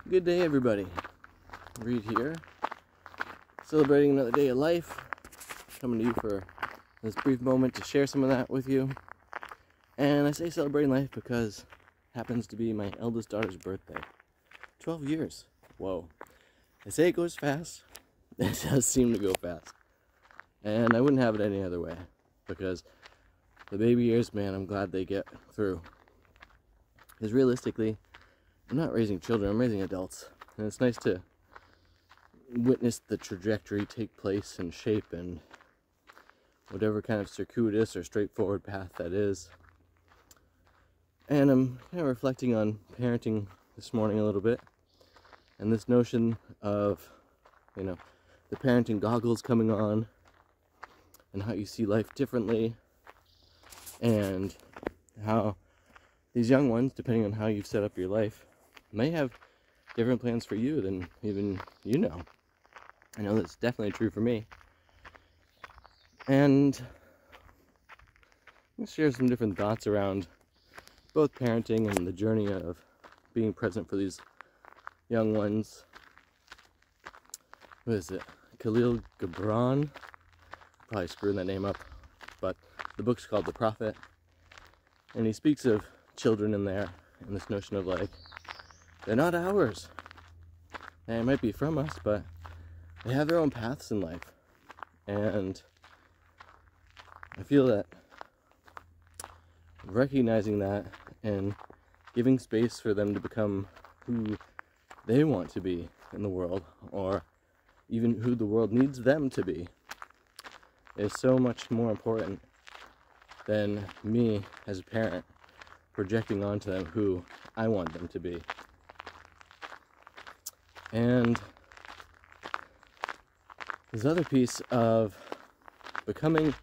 Good day, everybody. Reed here, celebrating another day of life. Coming to you for this brief moment to share some of that with you. And I say celebrating life because it happens to be my eldest daughter's birthday. 12 years. Whoa. They say it goes fast. It does seem to go fast. And I wouldn't have it any other way, because the baby years, man, I'm glad they get through. Because realistically, I'm not raising children, I'm raising adults. And it's nice to witness the trajectory take place and shape, and whatever kind of circuitous or straightforward path that is. And I'm kind of reflecting on parenting this morning a little bit, and this notion of, the parenting goggles coming on, and how you see life differently, and how these young ones, depending on how you've set up your life, may have different plans for you than even you know. I know that's definitely true for me. And I'll share some different thoughts around both parenting and the journey of being present for these young ones. What is it? Khalil Gibran? Probably screwing that name up. But the book's called The Prophet. And he speaks of children in there, and this notion of they're not ours. They might be from us, but they have their own paths in life. And I feel that recognizing that and giving space for them to become who they want to be in the world, or even who the world needs them to be, is so much more important than me as a parent projecting onto them who I want them to be. And this other piece of becoming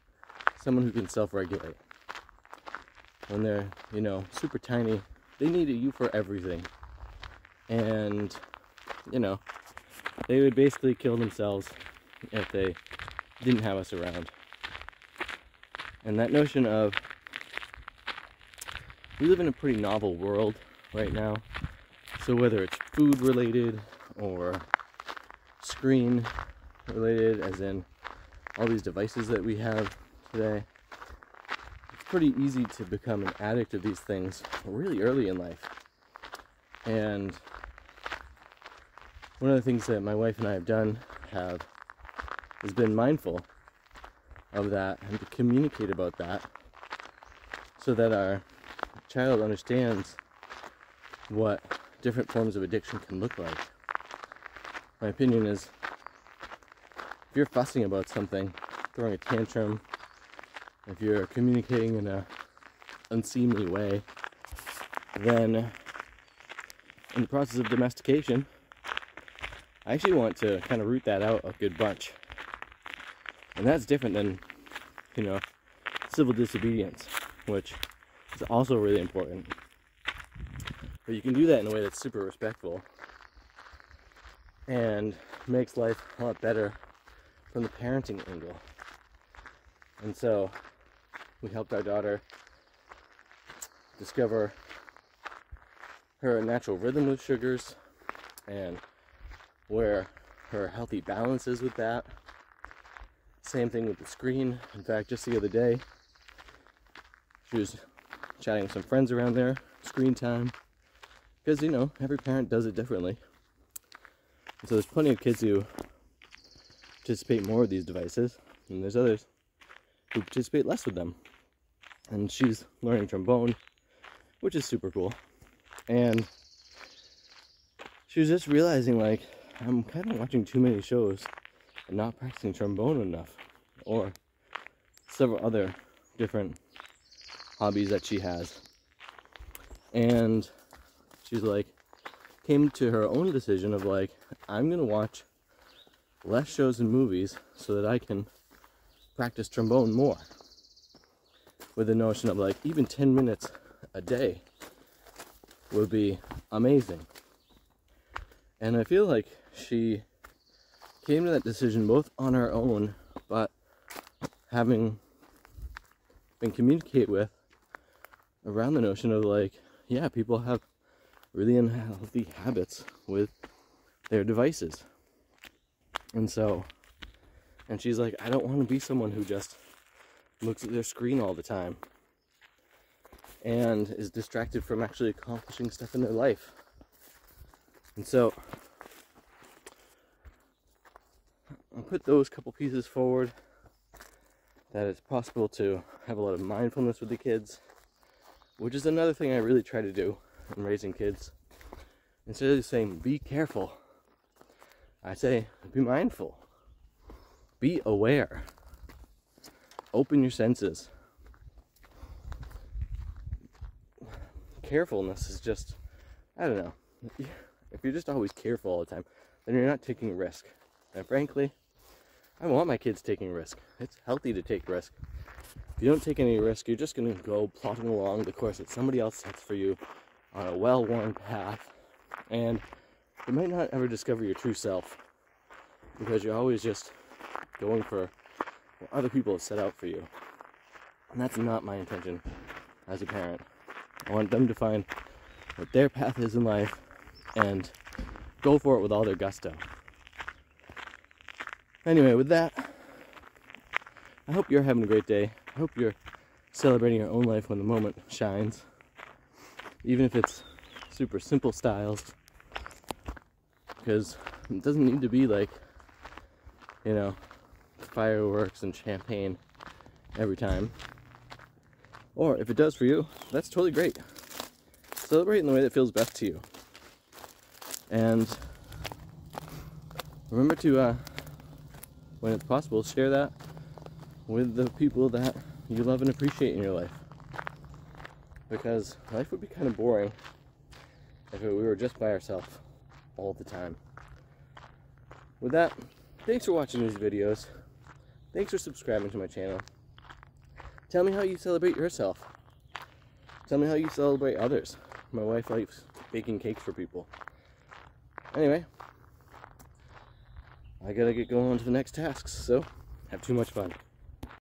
someone who can self-regulate. When they're, super tiny, they need you for everything. And, they would basically kill themselves if they didn't have us around. And that notion of, we live in a pretty novel world right now. So whether it's food related or screen related, as in all these devices that we have today, it's pretty easy to become an addict of these things really early in life. And one of the things that my wife and I have done has been mindful of that, and to communicate about that so that our child understands what different forms of addiction can look like. My opinion is, if you're fussing about something, throwing a tantrum, if you're communicating in an unseemly way, then in the process of domestication, I actually want to kind of root that out a good bunch. And that's different than, civil disobedience, which is also really important. But you can do that in a way that's super respectful and makes life a lot better from the parenting angle. And so we helped our daughter discover her natural rhythm with sugars and where her healthy balance is with that. Same thing with the screen. In fact, just the other day, she was chatting with some friends around there, screen time, because, every parent does it differently. And so there's plenty of kids who participate more with these devices, and there's others who participate less with them. And she's learning trombone, which is super cool. And she was just realizing, I'm kind of watching too many shows and not practicing trombone enough, or several other different hobbies that she has. And she's came to her own decision of I'm gonna watch less shows and movies so that I can practice trombone more, with the notion of even 10 minutes a day would be amazing. And I feel like she came to that decision both on her own, but having been communicated with around the notion of people have really unhealthy habits with their devices. And she's like, I don't want to be someone who just looks at their screen all the time and is distracted from actually accomplishing stuff in their life. And so I'll put those couple pieces forward, that it's possible to have a lot of mindfulness with the kids, which is another thing I really try to do in raising kids. Instead of saying, be careful, I say, be mindful. Be aware. Open your senses. Carefulness is just, I don't know. If you're just always careful all the time, then you're not taking a risk. And frankly, I want my kids taking risk. It's healthy to take risk. If you don't take any risk, you're just going to go plodding along the course that somebody else sets for you on a well-worn path. And you might not ever discover your true self because you're always just going for what other people have set out for you. And that's not my intention as a parent. I want them to find what their path is in life and go for it with all their gusto. Anyway, with that, I hope you're having a great day. I hope you're celebrating your own life when the moment shines. Even if it's super simple styles. Because it doesn't need to be like, you know, fireworks and champagne every time. Or if it does for you, that's totally great. Celebrate in the way that feels best to you. And remember to, when it's possible, share that with the people that you love and appreciate in your life. Because life would be kind of boring if we were just by ourselves all the time. With that, thanks for watching these videos. Thanks for subscribing to my channel. Tell me how you celebrate yourself. Tell me how you celebrate others. My wife likes baking cakes for people. Anyway, I gotta get going on to the next tasks, so have too much fun.